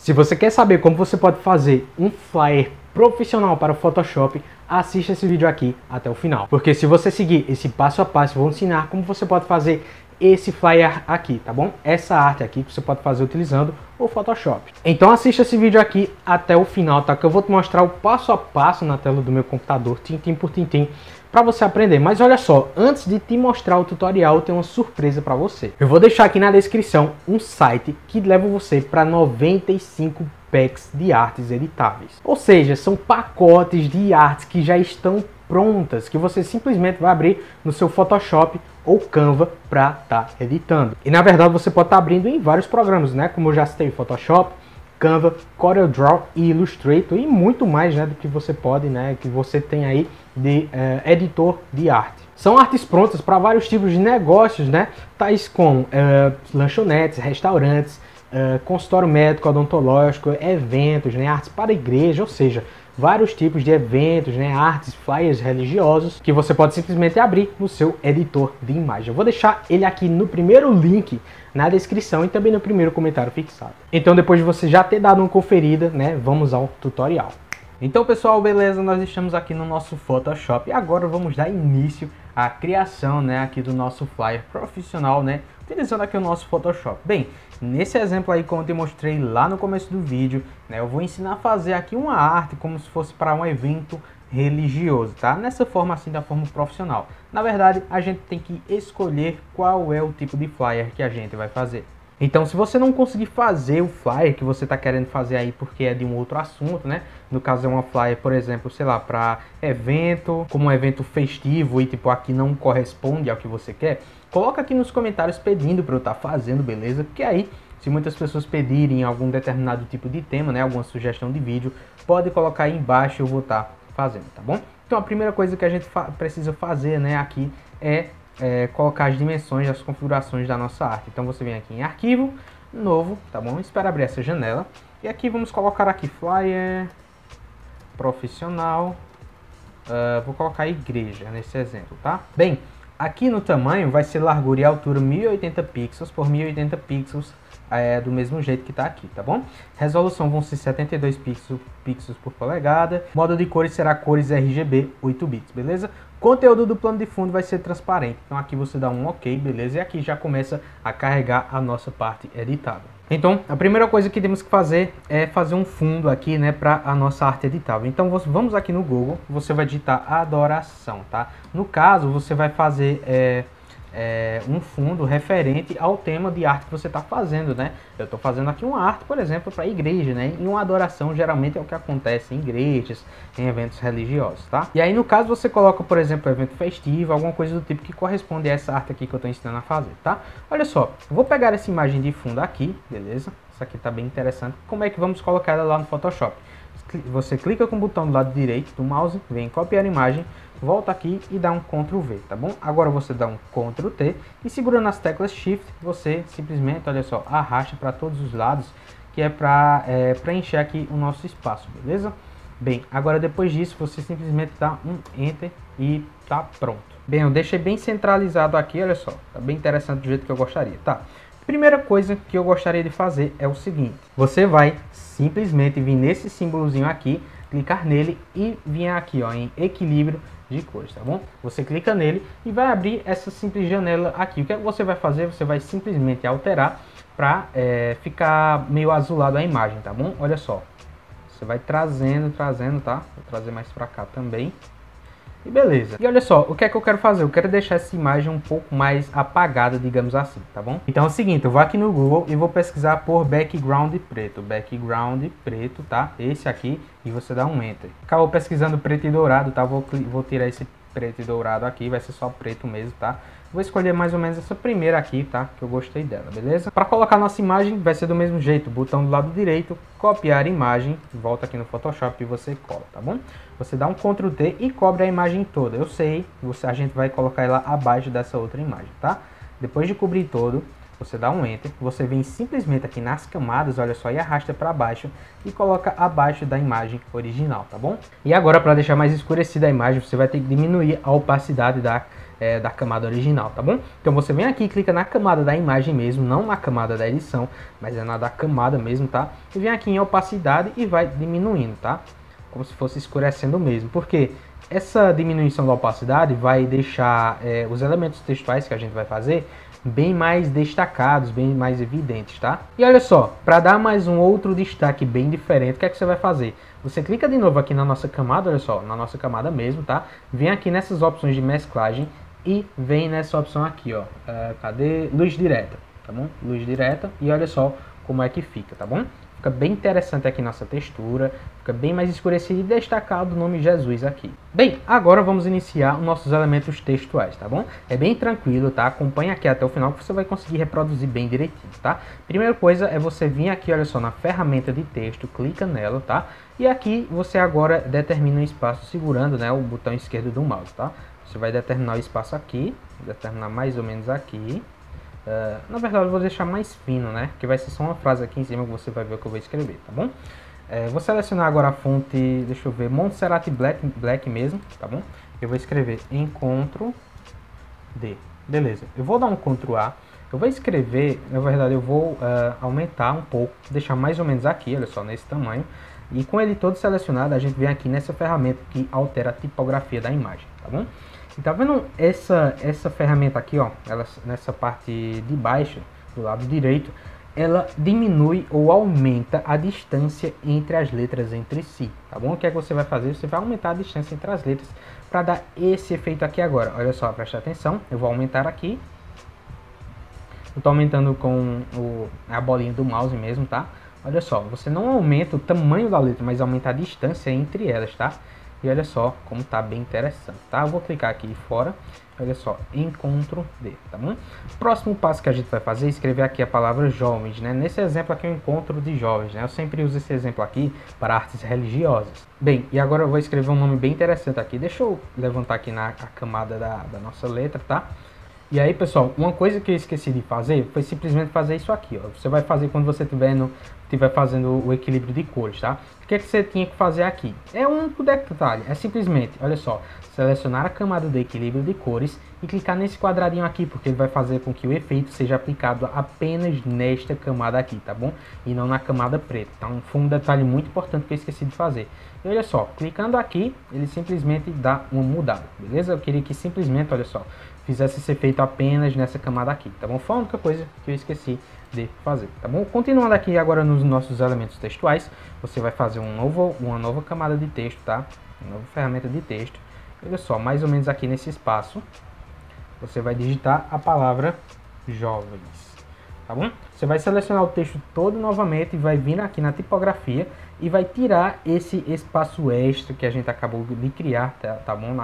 Se você quer saber como você pode fazer um flyer profissional para o Photoshop, assista esse vídeo aqui até o final. Porque se você seguir esse passo a passo, eu vou ensinar como você pode fazer esse flyer aqui, tá bom? Essa arte aqui que você pode fazer utilizando o Photoshop. Então assista esse vídeo aqui até o final, tá? Que eu vou te mostrar o passo a passo na tela do meu computador, tintim por tintim, para você aprender. Mas olha só, antes de te mostrar o tutorial, eu tenho uma surpresa para você. Eu vou deixar aqui na descrição um site que leva você para 95 packs de artes editáveis. Ou seja, são pacotes de artes que já estão prontas, que você simplesmente vai abrir no seu Photoshop ou Canva para estar editando. E na verdade você pode estar abrindo em vários programas, né? Como eu já citei, Photoshop, Canva, CorelDRAW e Illustrator e muito mais, né, do que você pode, né, que você tem aí de editor de arte. São artes prontas para vários tipos de negócios, né, tais como lanchonetes, restaurantes, consultório médico, odontológico, eventos, né, artes para igreja, ou seja, vários tipos de eventos, né, artes, flyers religiosos que você pode simplesmente abrir no seu editor de imagem. Eu vou deixar ele aqui no primeiro link na descrição e também no primeiro comentário fixado. Então depois de você já ter dado uma conferida, né, vamos ao tutorial. Então pessoal, beleza? Nós estamos aqui no nosso Photoshop e agora vamos dar início à criação, né, aqui do nosso flyer profissional, né, utilizando aqui o nosso Photoshop. Bem, nesse exemplo aí, como eu te mostrei lá no começo do vídeo, né, eu vou ensinar a fazer aqui uma arte como se fosse para um evento religioso, tá? Nessa forma assim, da forma profissional. Na verdade, a gente tem que escolher qual é o tipo de flyer que a gente vai fazer. Então, se você não conseguir fazer o flyer que você está querendo fazer aí porque é de um outro assunto, né? No caso é uma flyer, por exemplo, sei lá, para evento, como um evento festivo e tipo aqui não corresponde ao que você quer, coloca aqui nos comentários pedindo para eu estar fazendo, beleza? Porque aí, se muitas pessoas pedirem algum determinado tipo de tema, né? Alguma sugestão de vídeo, pode colocar aí embaixo e eu vou estar fazendo, tá bom? Então a primeira coisa que a gente precisa fazer, né, aqui é colocar as dimensões, as configurações da nossa arte. Então você vem aqui em arquivo, novo, tá bom? Espera abrir essa janela. E aqui vamos colocar aqui flyer, profissional, vou colocar igreja nesse exemplo, tá? Bem, aqui no tamanho vai ser largura e altura 1080 pixels por 1080 pixels, do mesmo jeito que tá aqui, tá bom? Resolução vão ser 72 pixels por polegada. Modo de cores será cores RGB 8 bits, beleza? Conteúdo do plano de fundo vai ser transparente. Então aqui você dá um OK, beleza? E aqui já começa a carregar a nossa parte editável. Então, a primeira coisa que temos que fazer é fazer um fundo aqui, né, para a nossa arte editável. Então, vamos aqui no Google, você vai digitar adoração, tá? No caso, você vai fazer um fundo referente ao tema de arte que você está fazendo, né? Eu estou fazendo aqui uma arte, por exemplo, para igreja, né? E uma adoração geralmente é o que acontece em igrejas, em eventos religiosos, tá? E aí no caso você coloca, por exemplo, evento festivo, alguma coisa do tipo que corresponde a essa arte aqui que eu estou ensinando a fazer, tá? Olha só, eu vou pegar essa imagem de fundo aqui, beleza? Isso aqui está bem interessante. Como é que vamos colocar ela lá no Photoshop? Você clica com o botão do lado direito do mouse, vem em copiar imagem, volta aqui e dá um Ctrl V, tá bom? Agora você dá um Ctrl T e segurando as teclas Shift, você simplesmente, olha só, arrasta para todos os lados, que é para preencher aqui o nosso espaço, beleza? Bem, agora depois disso você simplesmente dá um Enter e tá pronto. Bem, eu deixei bem centralizado aqui, olha só, tá bem interessante do jeito que eu gostaria, tá? Primeira coisa que eu gostaria de fazer é o seguinte, você vai simplesmente vir nesse símbolozinho aqui, clicar nele e vir aqui, ó, em equilíbrio de cores, tá bom? Você clica nele e vai abrir essa simples janela aqui. O que é que você vai fazer? Você vai simplesmente alterar para ficar meio azulado a imagem, tá bom? Olha só, você vai trazendo, tá? Vou trazer mais para cá também. E beleza. E olha só, o que é que eu quero fazer? Eu quero deixar essa imagem um pouco mais apagada, digamos assim, tá bom? Então é o seguinte, eu vou aqui no Google e vou pesquisar por background preto. Background preto, tá? Esse aqui, e você dá um Enter. Acabou pesquisando preto e dourado, tá? Vou tirar esse preto e dourado aqui, vai ser só preto mesmo, tá? Vou escolher mais ou menos essa primeira aqui, tá? Que eu gostei dela, beleza? Para colocar nossa imagem vai ser do mesmo jeito. Botão do lado direito, copiar imagem, volta aqui no Photoshop e você cola, tá bom? Você dá um Ctrl T e cobre a imagem toda. Eu sei, a gente vai colocar ela abaixo dessa outra imagem, tá? Depois de cobrir todo, você dá um Enter, você vem simplesmente aqui nas camadas, olha só, e arrasta para baixo e coloca abaixo da imagem original, tá bom? E agora, para deixar mais escurecida a imagem, você vai ter que diminuir a opacidade da camada original, tá bom? Então você vem aqui e clica na camada da imagem mesmo, não na camada da edição, mas é na da camada mesmo, tá? E vem aqui em opacidade e vai diminuindo, tá? Como se fosse escurecendo mesmo, porque essa diminuição da opacidade vai deixar os elementos textuais que a gente vai fazer bem mais destacados, bem mais evidentes, tá? E olha só, para dar mais um outro destaque bem diferente, o que é que você vai fazer? Você clica de novo aqui na nossa camada, olha só, na nossa camada mesmo, tá? Vem aqui nessas opções de mesclagem e vem nessa opção aqui, ó, cadê? Luz direta, tá bom? Luz direta, e olha só como é que fica, tá bom? Fica bem interessante aqui nossa textura, fica bem mais escurecido e destacado o nome Jesus aqui. Bem, agora vamos iniciar os nossos elementos textuais, tá bom? É bem tranquilo, tá? Acompanha aqui até o final que você vai conseguir reproduzir bem direitinho, tá? Primeira coisa é você vir aqui, olha só, na ferramenta de texto, clica nela, tá? E aqui você agora determina um espaço segurando, né, o botão esquerdo do mouse, tá? Você vai determinar o espaço aqui, determinar mais ou menos aqui. Na verdade eu vou deixar mais fino, né? Que vai ser só uma frase aqui em cima que você vai ver o que eu vou escrever, tá bom? Vou selecionar agora a fonte, deixa eu ver, Montserrat Black mesmo, tá bom? Eu vou escrever Encontro D. Beleza, eu vou dar um Ctrl A. Eu vou escrever, na verdade eu vou aumentar um pouco, deixar mais ou menos aqui, olha só, nesse tamanho. E com ele todo selecionado, a gente vem aqui nessa ferramenta que altera a tipografia da imagem, tá bom? E tá vendo essa ferramenta aqui, ó, nessa parte de baixo, do lado direito, ela diminui ou aumenta a distância entre as letras entre si, tá bom? O que é que você vai fazer? Você vai aumentar a distância entre as letras para dar esse efeito aqui agora. Olha só, presta atenção, eu vou aumentar aqui. Eu tô aumentando com a bolinha do mouse mesmo, tá? Olha só, você não aumenta o tamanho da letra, mas aumenta a distância entre elas, tá? E olha só como tá bem interessante, tá? Eu vou clicar aqui fora, olha só, Encontro D, tá bom? Próximo passo que a gente vai fazer é escrever aqui a palavra jovens, né? Nesse exemplo aqui é um encontro de jovens, né? Eu sempre uso esse exemplo aqui para artes religiosas. Bem, e agora eu vou escrever um nome bem interessante aqui. Deixa eu levantar aqui na camada da nossa letra, tá? E aí, pessoal, uma coisa que eu esqueci de fazer foi simplesmente fazer isso aqui, ó. Você vai fazer quando você estiver fazendo o equilíbrio de cores, tá? O que é que você tinha que fazer aqui? É um único detalhe, é simplesmente, olha só, selecionar a camada de equilíbrio de cores e clicar nesse quadradinho aqui, porque ele vai fazer com que o efeito seja aplicado apenas nesta camada aqui, tá bom? E não na camada preta. Então, foi um detalhe muito importante que eu esqueci de fazer. E olha só, clicando aqui, ele simplesmente dá uma mudada, beleza? Eu queria que simplesmente, olha só, fizesse esse efeito apenas nessa camada aqui, tá bom? Foi a única coisa que eu esqueci de fazer, tá bom? Continuando aqui agora nos nossos elementos textuais, você vai fazer uma nova camada de texto, tá? Uma nova ferramenta de texto. Olha só, mais ou menos aqui nesse espaço, você vai digitar a palavra jovens, tá bom? Você vai selecionar o texto todo novamente e vai vir aqui na tipografia e vai tirar esse espaço extra que a gente acabou de criar, tá bom?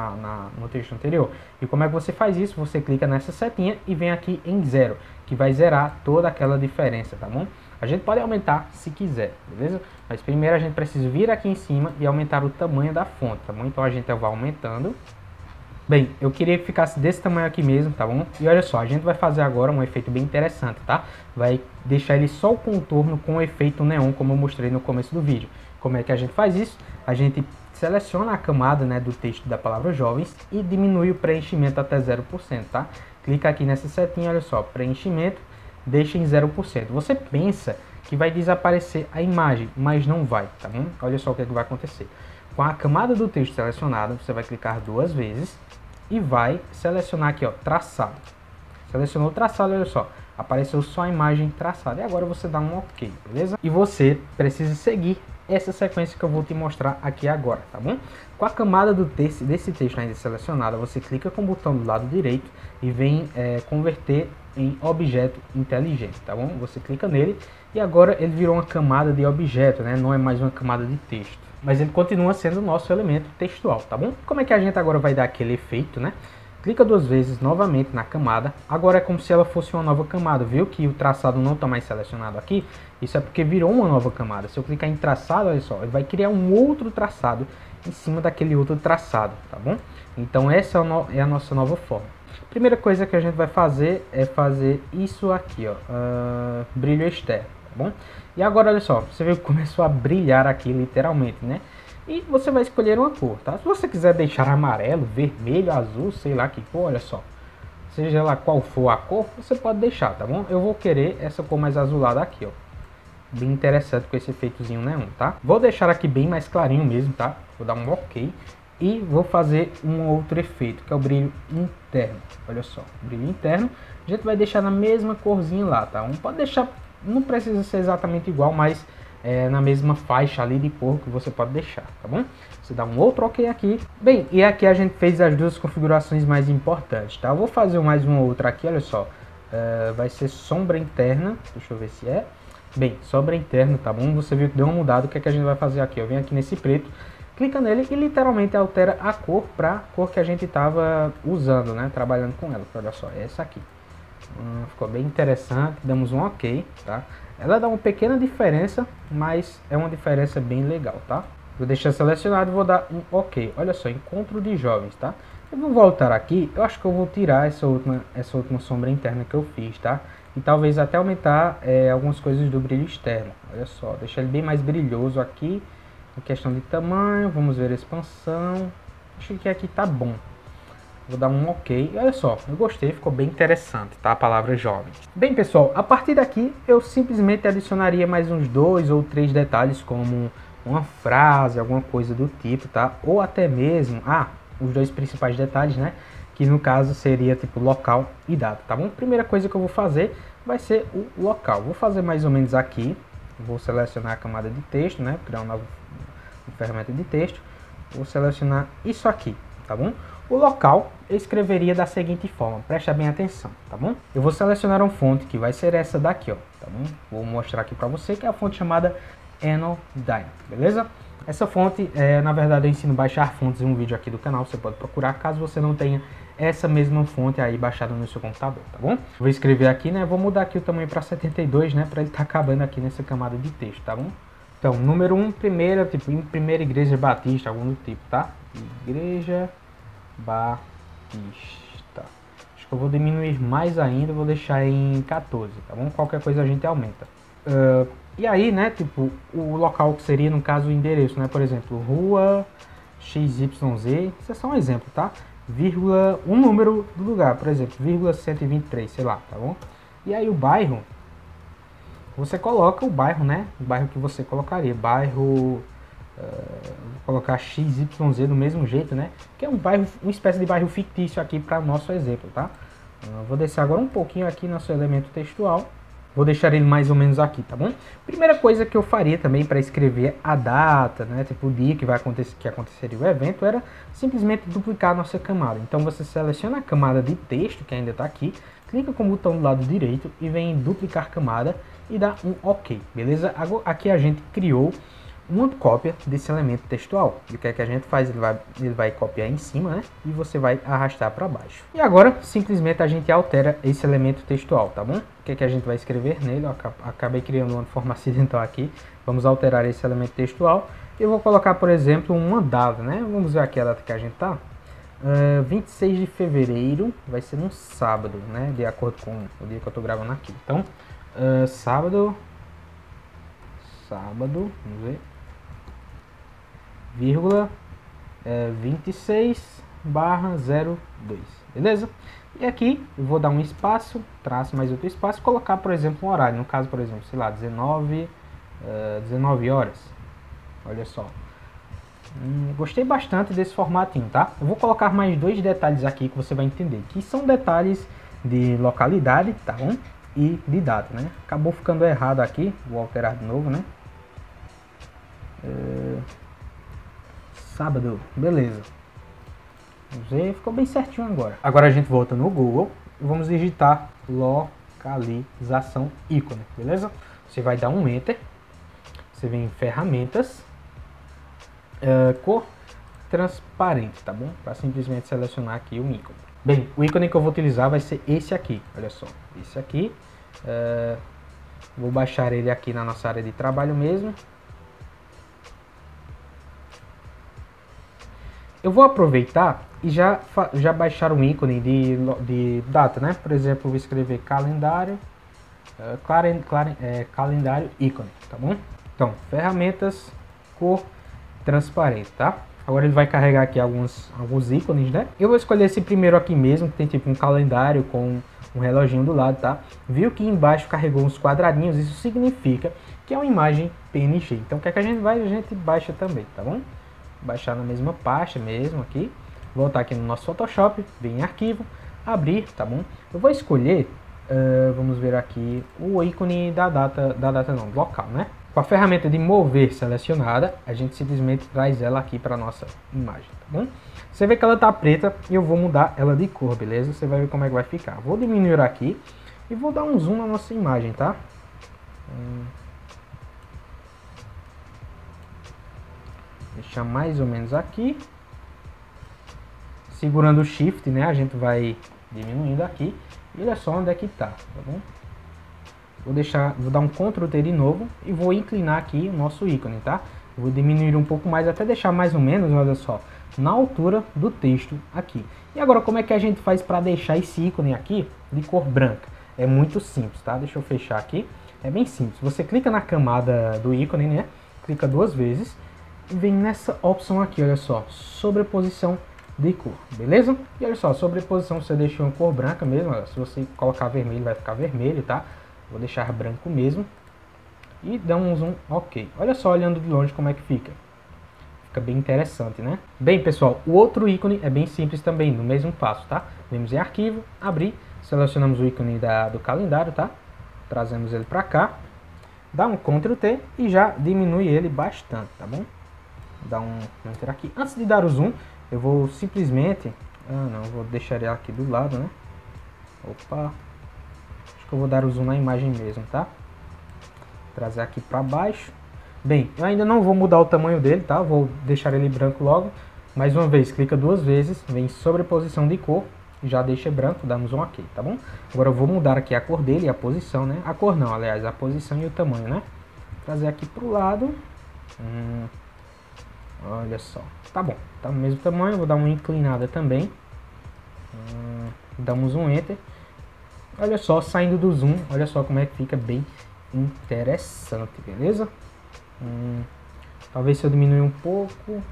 No texto anterior. E como é que você faz isso? Você clica nessa setinha e vem aqui em 0, que vai zerar toda aquela diferença, tá bom? A gente pode aumentar se quiser, beleza? Mas primeiro a gente precisa vir aqui em cima e aumentar o tamanho da fonte, tá bom? Então a gente vai aumentando. Bem, eu queria que ficasse desse tamanho aqui mesmo, tá bom? E olha só, a gente vai fazer agora um efeito bem interessante, tá? Vai deixar ele só o contorno com o efeito neon, como eu mostrei no começo do vídeo. Como é que a gente faz isso? A gente seleciona a camada, né, do texto da palavra jovens e diminui o preenchimento até 0%, tá? Clica aqui nessa setinha, olha só, preenchimento, deixa em 0%. Você pensa que vai desaparecer a imagem, mas não vai, tá bom? Olha só o que é que vai acontecer. Com a camada do texto selecionada, você vai clicar 2 vezes e vai selecionar aqui, ó, traçado. Selecionou o traçado, olha só, apareceu só a imagem traçada. E agora você dá um OK, beleza? E você precisa seguir essa sequência que eu vou te mostrar aqui agora, tá bom? Com a camada desse texto ainda selecionada, você clica com o botão do lado direito e vem converter em objeto inteligente, tá bom? Você clica nele e agora ele virou uma camada de objeto, né? Não é mais uma camada de texto, mas ele continua sendo o nosso elemento textual, tá bom? Como é que a gente agora vai dar aquele efeito, né? Clica 2 vezes novamente na camada. Agora é como se ela fosse uma nova camada. Viu que o traçado não está mais selecionado aqui? Isso é porque virou uma nova camada. Se eu clicar em traçado, olha só, ele vai criar um outro traçado em cima daquele outro traçado, tá bom? Então essa é a nossa nova forma. Primeira coisa que a gente vai fazer é fazer isso aqui, ó, brilho externo, tá bom? E agora, olha só, você viu que começou a brilhar aqui, literalmente, né? E você vai escolher uma cor, tá? Se você quiser deixar amarelo, vermelho, azul, sei lá que cor, olha só. Seja lá qual for a cor, você pode deixar, tá bom? Eu vou querer essa cor mais azulada aqui, ó. Bem interessante com esse efeitozinho neon, tá? Vou deixar aqui bem mais clarinho mesmo, tá? Vou dar um OK. E vou fazer um outro efeito, que é o brilho interno. Olha só, brilho interno. A gente vai deixar na mesma corzinha lá, tá? Pode deixar, não precisa ser exatamente igual, mas na mesma faixa ali de cor que você pode deixar, tá bom? Você dá um outro OK aqui. Bem, e aqui a gente fez as duas configurações mais importantes, tá? Eu vou fazer mais uma outra aqui, olha só. Vai ser sombra interna, deixa eu ver se é. Bem, sombra interna, tá bom? Você viu que deu uma mudada, o que é que a gente vai fazer aqui? Eu venho aqui nesse preto, clica nele e literalmente altera a cor para a cor que a gente estava usando, né? Trabalhando com ela. Olha só, essa aqui. Ficou bem interessante, damos um OK, tá? Ela dá uma pequena diferença, mas é uma diferença bem legal, tá? Vou deixar selecionado e vou dar um OK. Olha só, encontro de jovens, tá? Eu vou voltar aqui, eu acho que eu vou tirar essa última sombra interna que eu fiz, tá? E talvez até aumentar algumas coisas do brilho externo. Olha só, deixar ele bem mais brilhoso aqui. Em questão de tamanho, vamos ver a expansão. Acho que aqui tá bom. Vou dar um OK. E olha só, eu gostei, ficou bem interessante, tá? A palavra jovens. Bem, pessoal, a partir daqui eu simplesmente adicionaria mais uns 2 ou 3 detalhes, como uma frase, alguma coisa do tipo, tá? Ou até mesmo, os dois principais detalhes, né? Que no caso seria tipo local e data, tá bom? Primeira coisa que eu vou fazer vai ser o local. Vou fazer mais ou menos aqui. Vou selecionar a camada de texto, né? Criar uma nova ferramenta de texto. Vou selecionar isso aqui, tá bom? O local eu escreveria da seguinte forma, presta bem atenção, tá bom? Eu vou selecionar uma fonte que vai ser essa daqui, ó, tá bom? Vou mostrar aqui pra você que é a fonte chamada Anodyne, beleza? Essa fonte, na verdade eu ensino a baixar fontes em um vídeo aqui do canal, você pode procurar caso você não tenha essa mesma fonte aí baixada no seu computador, tá bom? Vou escrever aqui, né? Vou mudar aqui o tamanho para 72, né? Para ele estar cabendo aqui nessa camada de texto, tá bom? Então, número 1, primeira, tipo, em primeira igreja batista, algum do tipo, tá? Igreja Batista. Acho que eu vou diminuir mais ainda, vou deixar em 14, tá bom? Qualquer coisa a gente aumenta. E aí, né, tipo, o local que seria, no caso, o endereço, né? Por exemplo, rua XYZ, isso é só um exemplo, tá? Vírgula, um número do lugar, por exemplo, vírgula 123, sei lá, tá bom? E aí o bairro, você coloca o bairro, né? O bairro que você colocaria, bairro, vou colocar XYZ do mesmo jeito, né? Que é um bairro, uma espécie de bairro fictício aqui para nosso exemplo, tá? Vou descer agora um pouquinho aqui nosso elemento textual. Vou deixar ele mais ou menos aqui, tá bom? Primeira coisa que eu faria também para escrever a data, né? Tipo o dia que vai acontecer, que aconteceria o evento, era simplesmente duplicar a nossa camada. Então você seleciona a camada de texto que ainda está aqui, clica com o botão do lado direito e vem em duplicar camada e dá um OK, beleza? Agora, aqui a gente criou uma cópia desse elemento textual. E o que é que a gente faz? Ele vai copiar em cima, né? E você vai arrastar para baixo. E agora, simplesmente a gente altera esse elemento textual, tá bom? O que é que a gente vai escrever nele? Eu acabei criando uma forma acidental aqui. Vamos alterar esse elemento textual. Eu vou colocar, por exemplo, uma data, né? Vamos ver aqui a data que a gente tá. 26 de fevereiro vai ser um sábado, né? De acordo com o dia que eu tô gravando aqui. Então, sábado, vamos ver. Vírgula 26/02, beleza? E aqui eu vou dar um espaço, traço mais outro espaço, colocar, por exemplo, um horário, no caso, por exemplo, sei lá, 19 horas, olha só. Gostei bastante desse formatinho, tá? Eu vou colocar mais 2 detalhes aqui que você vai entender, que são detalhes de localidade, tá bom? E de data, né? Acabou ficando errado aqui, vou alterar de novo, né? Sábado, beleza. Vamos ver, ficou bem certinho agora. Agora a gente volta no Google e vamos digitar localização ícone, beleza? Você vai dar um Enter, você vem em ferramentas, cor transparente, tá bom? Para simplesmente selecionar aqui o ícone. Bem, o ícone que eu vou utilizar vai ser esse aqui, olha só, esse aqui. Vou baixar ele aqui na nossa área de trabalho mesmo. Eu vou aproveitar e já baixaram um ícone de data, né? Por exemplo, eu vou escrever calendário, calendário ícone, tá bom? Então, ferramentas, cor transparente, tá? Agora ele vai carregar aqui alguns ícones, né? Eu vou escolher esse primeiro aqui mesmo, que tem tipo um calendário com um reloginho do lado, tá? Viu que embaixo carregou uns quadradinhos, isso significa que é uma imagem PNG. Então o que é que a gente vai? A gente baixa também, tá bom? Baixar na mesma pasta mesmo aqui. Voltar aqui no nosso Photoshop, vir em arquivo, abrir, tá bom? Eu vou escolher, vamos ver aqui, o ícone da data não, local, né? Com a ferramenta de mover selecionada, a gente simplesmente traz ela aqui para nossa imagem, tá bom? Você vê que ela tá preta e eu vou mudar ela de cor, beleza? Você vai ver como é que vai ficar. Vou diminuir aqui e vou dar um zoom na nossa imagem, tá? Deixar mais ou menos aqui. Segurando o Shift, né? A gente vai diminuindo aqui. E olha só onde é que tá, tá bom? Vou dar um Ctrl T de novo e vou inclinar aqui o nosso ícone, tá? Vou diminuir um pouco mais até deixar mais ou menos, olha só, na altura do texto aqui. E agora como é que a gente faz para deixar esse ícone aqui de cor branca? É muito simples, tá? Deixa eu fechar aqui. É bem simples. Você clica na camada do ícone, né? Clica 2 vezes e vem nessa opção aqui, olha só, sobreposição de cor, beleza? E olha só, sobreposição você deixou em cor branca mesmo, olha, se você colocar vermelho vai ficar vermelho, tá? Vou deixar branco mesmo. E dá um zoom ok. Olha só, olhando de longe como é que fica. Fica bem interessante, né? Bem, pessoal, o outro ícone é bem simples também, no mesmo passo, tá? Vemos em arquivo, abrir, selecionamos o ícone do calendário, tá? Trazemos ele para cá. Dá um Ctrl T e já diminui ele bastante, tá bom? Dá um enter aqui. Antes de dar o zoom, eu vou simplesmente... vou deixar ele aqui do lado, né? Opa! Acho que eu vou dar o zoom na imagem mesmo, tá? Trazer aqui para baixo. Bem, eu ainda não vou mudar o tamanho dele, tá? Vou deixar ele branco logo. Mais uma vez, clica 2 vezes, vem sobreposição de cor, já deixa branco, damos um ok, tá bom? Agora eu vou mudar aqui a cor dele e a posição, né? A cor não, aliás, a posição e o tamanho, né? Trazer aqui pro lado. Olha só, tá bom, tá no mesmo tamanho, vou dar uma inclinada também. Damos um enter. Olha só, saindo do zoom, olha só como é que fica bem interessante, beleza? Talvez se eu diminuir um pouco.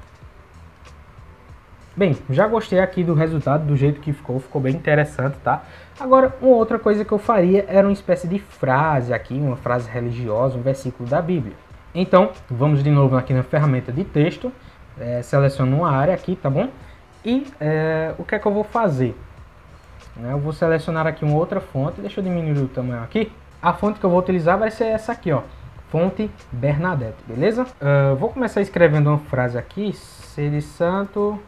Bem, já gostei aqui do resultado, do jeito que ficou bem interessante, tá? Agora, uma outra coisa que eu faria era uma espécie de frase aqui, uma frase religiosa, um versículo da Bíblia. Então, vamos de novo aqui na ferramenta de texto, seleciono uma área aqui, tá bom? E o que é que eu vou fazer? Eu vou selecionar aqui uma outra fonte, deixa eu diminuir o tamanho aqui. A fonte que eu vou utilizar vai ser essa aqui, ó, fonte Bernadette, beleza? Vou começar escrevendo uma frase aqui, sede santo,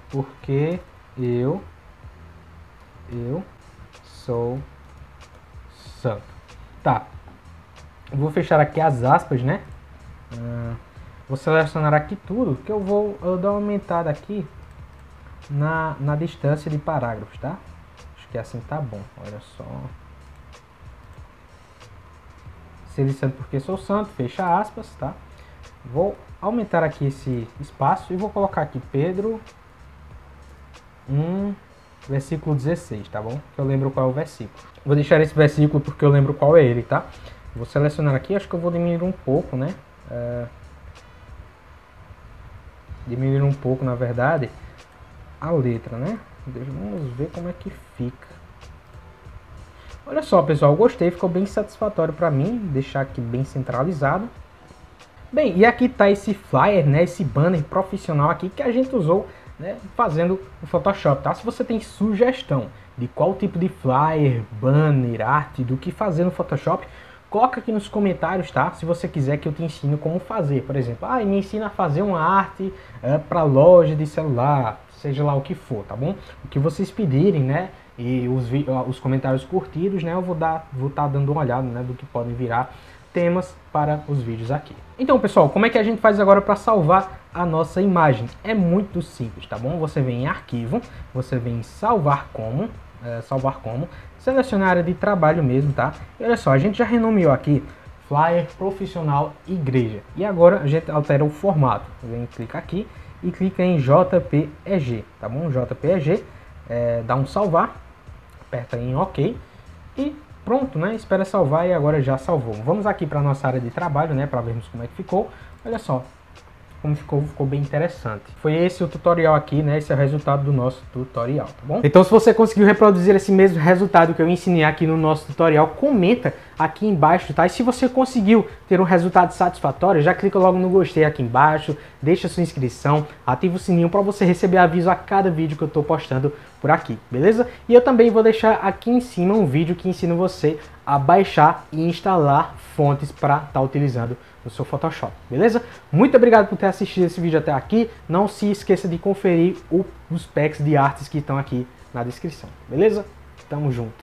porque eu sou santo. Tá, vou fechar aqui as aspas, né? Vou selecionar aqui tudo, que eu vou dar uma aumentada aqui na distância de parágrafos, tá? Acho que assim tá bom, olha só. Ser santo porque sou santo, fecha aspas, tá? Vou aumentar aqui esse espaço e vou colocar aqui Pedro 1, versículo 16, tá bom? Que eu lembro qual é o versículo. Vou deixar esse versículo porque eu lembro qual é ele, tá? Vou selecionar aqui, acho que eu vou diminuir um pouco, né? Diminuir um pouco, na verdade, a letra, né? Vamos ver como é que fica. Olha só, pessoal, gostei, ficou bem satisfatório para mim, deixar aqui bem centralizado. Bem, e aqui tá esse flyer, né, esse banner profissional aqui que a gente usou, né, fazendo o Photoshop, tá? Se você tem sugestão de qual tipo de flyer, banner, arte, do que fazer no Photoshop, coloca aqui nos comentários, tá? Se você quiser que eu te ensine como fazer, por exemplo, me ensina a fazer uma arte para loja de celular, seja lá o que for, tá bom? O que vocês pedirem, né? E os comentários curtidos, né? Eu vou estar dando uma olhada, né? Do que podem virar temas para os vídeos aqui. Então, pessoal, como é que a gente faz agora para salvar a nossa imagem? É muito simples, tá bom? Você vem em arquivo, você vem em salvar como, selecionar a área de trabalho mesmo, tá? E olha só, a gente já renomeou aqui flyer profissional igreja. E agora a gente altera o formato. Vem clicar aqui e clica em JPEG, tá bom? JPEG, dá um salvar, aperta em OK e pronto, né? Espera salvar e agora já salvou. Vamos aqui para nossa área de trabalho, né? Para vermos como é que ficou. Olha só como ficou bem interessante. Foi esse o tutorial aqui, né? Esse é o resultado do nosso tutorial, tá bom? Então, se você conseguiu reproduzir esse mesmo resultado que eu ensinei aqui no nosso tutorial, comenta aqui embaixo, tá? E se você conseguiu ter um resultado satisfatório, já clica logo no gostei aqui embaixo, deixa sua inscrição, ativa o sininho para você receber aviso a cada vídeo que eu tô postando por aqui, beleza? E eu também vou deixar aqui em cima um vídeo que ensina você a baixar e instalar fontes para estar utilizando no seu Photoshop, beleza? Muito obrigado por ter assistido esse vídeo até aqui. Não se esqueça de conferir os packs de artes que estão aqui na descrição, beleza? Tamo junto!